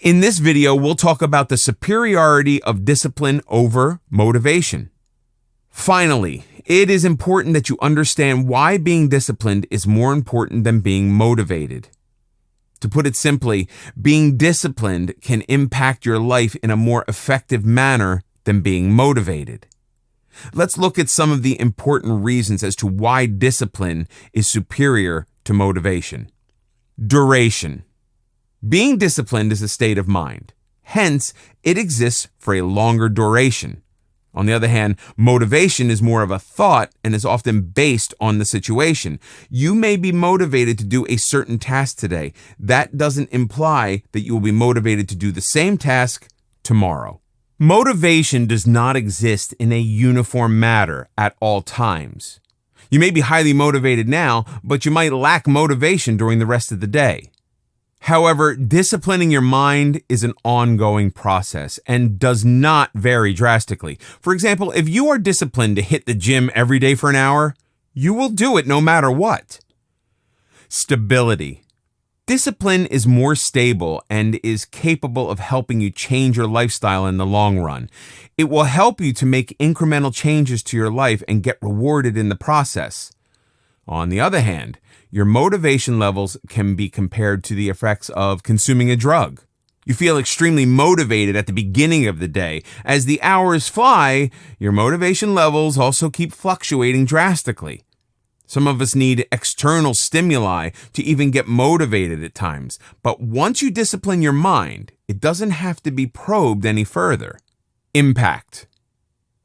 In this video, we'll talk about the superiority of discipline over motivation. Finally, it is important that you understand why being disciplined is more important than being motivated. To put it simply, being disciplined can impact your life in a more effective manner than being motivated. Let's look at some of the important reasons as to why discipline is superior to motivation. Duration. Being disciplined is a state of mind. Hence, it exists for a longer duration. On the other hand, motivation is more of a thought and is often based on the situation. You may be motivated to do a certain task today. That doesn't imply that you will be motivated to do the same task tomorrow. Motivation does not exist in a uniform manner at all times. You may be highly motivated now, but you might lack motivation during the rest of the day. However, disciplining your mind is an ongoing process and does not vary drastically. For example, if you are disciplined to hit the gym every day for an hour, you will do it no matter what. Stability. Discipline is more stable and is capable of helping you change your lifestyle in the long run. It will help you to make incremental changes to your life and get rewarded in the process. On the other hand, your motivation levels can be compared to the effects of consuming a drug. You feel extremely motivated at the beginning of the day. As the hours fly, your motivation levels also keep fluctuating drastically. Some of us need external stimuli to even get motivated at times. But once you discipline your mind, it doesn't have to be probed any further. Impact.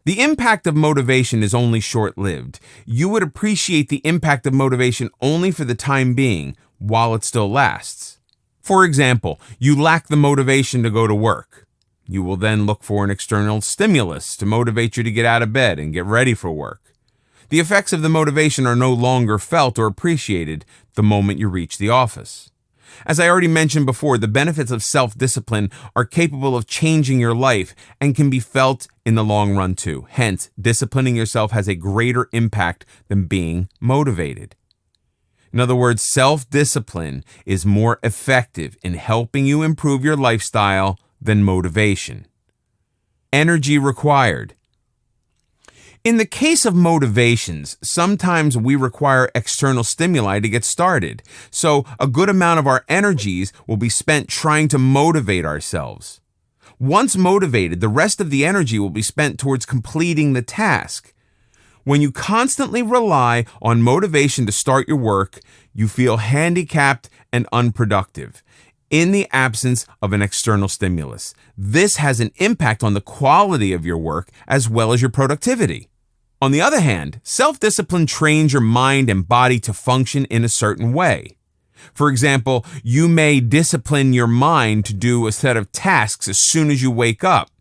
The impact of motivation is only short-lived. You would appreciate the impact of motivation only for the time being, while it still lasts. For example, you lack the motivation to go to work. You will then look for an external stimulus to motivate you to get out of bed and get ready for work. The effects of the motivation are no longer felt or appreciated the moment you reach the office. As I already mentioned before, the benefits of self-discipline are capable of changing your life and can be felt in the long run too. Hence, disciplining yourself has a greater impact than being motivated. In other words, self-discipline is more effective in helping you improve your lifestyle than motivation. Energy required. In the case of motivations, sometimes we require external stimuli to get started, so a good amount of our energies will be spent trying to motivate ourselves. Once motivated, the rest of the energy will be spent towards completing the task. When you constantly rely on motivation to start your work, you feel handicapped and unproductive in the absence of an external stimulus. This has an impact on the quality of your work as well as your productivity. On the other hand, self-discipline trains your mind and body to function in a certain way. For example, you may discipline your mind to do a set of tasks as soon as you wake up.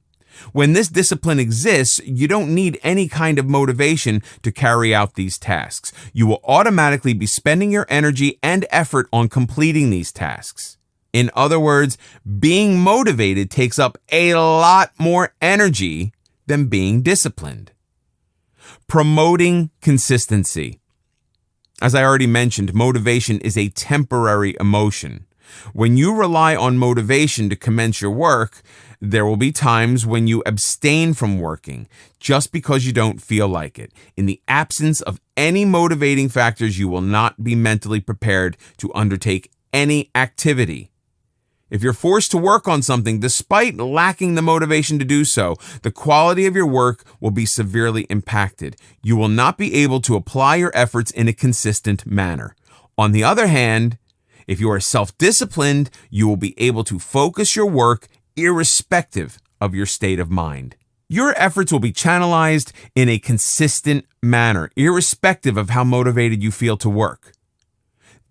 When this discipline exists, you don't need any kind of motivation to carry out these tasks. You will automatically be spending your energy and effort on completing these tasks. In other words, being motivated takes up a lot more energy than being disciplined. Promoting consistency. As I already mentioned, motivation is a temporary emotion. When you rely on motivation to commence your work, there will be times when you abstain from working just because you don't feel like it. In the absence of any motivating factors, you will not be mentally prepared to undertake any activity. If you're forced to work on something despite lacking the motivation to do so, the quality of your work will be severely impacted. You will not be able to apply your efforts in a consistent manner. On the other hand, if you are self-disciplined, you will be able to focus your work irrespective of your state of mind. Your efforts will be channelized in a consistent manner, irrespective of how motivated you feel to work.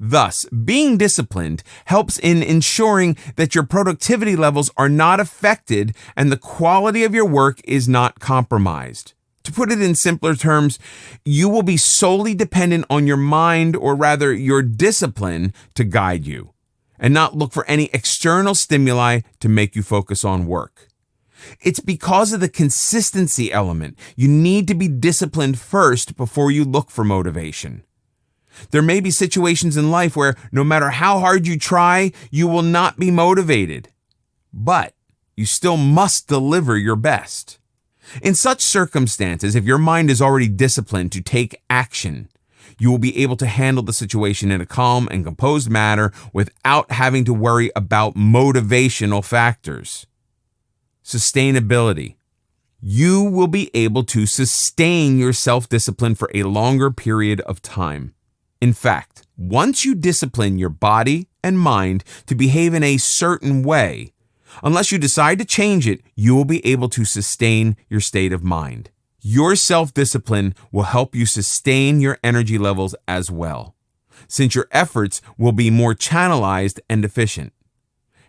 Thus, being disciplined helps in ensuring that your productivity levels are not affected and the quality of your work is not compromised. To put it in simpler terms, you will be solely dependent on your mind, or rather your discipline, to guide you, and not look for any external stimuli to make you focus on work. It's because of the consistency element. You need to be disciplined first before you look for motivation. There may be situations in life where no matter how hard you try, you will not be motivated. but you still must deliver your best. In such circumstances, if your mind is already disciplined to take action, you will be able to handle the situation in a calm and composed manner without having to worry about motivational factors. Sustainability. You will be able to sustain your self-discipline for a longer period of time. In fact, once you discipline your body and mind to behave in a certain way, unless you decide to change it, you will be able to sustain your state of mind. Your self-discipline will help you sustain your energy levels as well, since your efforts will be more channelized and efficient.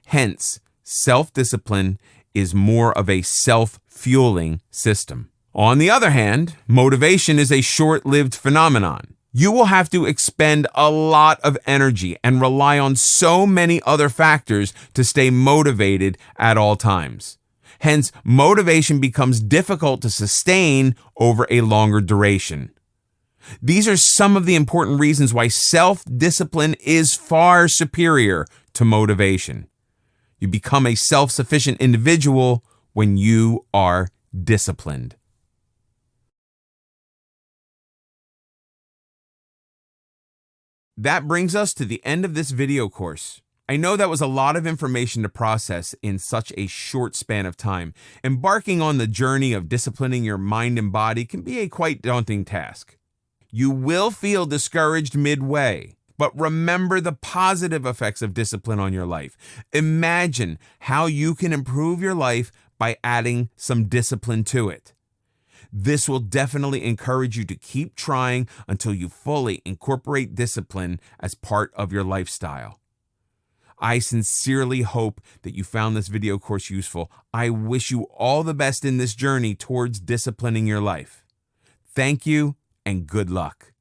Hence, self-discipline is more of a self-fueling system. On the other hand, motivation is a short-lived phenomenon. You will have to expend a lot of energy and rely on so many other factors to stay motivated at all times. Hence, motivation becomes difficult to sustain over a longer duration. These are some of the important reasons why self-discipline is far superior to motivation. You become a self-sufficient individual when you are disciplined. That brings us to the end of this video course. I know that was a lot of information to process in such a short span of time. Embarking on the journey of disciplining your mind and body can be a quite daunting task. You will feel discouraged midway, but remember the positive effects of discipline on your life. Imagine how you can improve your life by adding some discipline to it. This will definitely encourage you to keep trying until you fully incorporate discipline as part of your lifestyle. I sincerely hope that you found this video course useful. I wish you all the best in this journey towards disciplining your life. Thank you and good luck.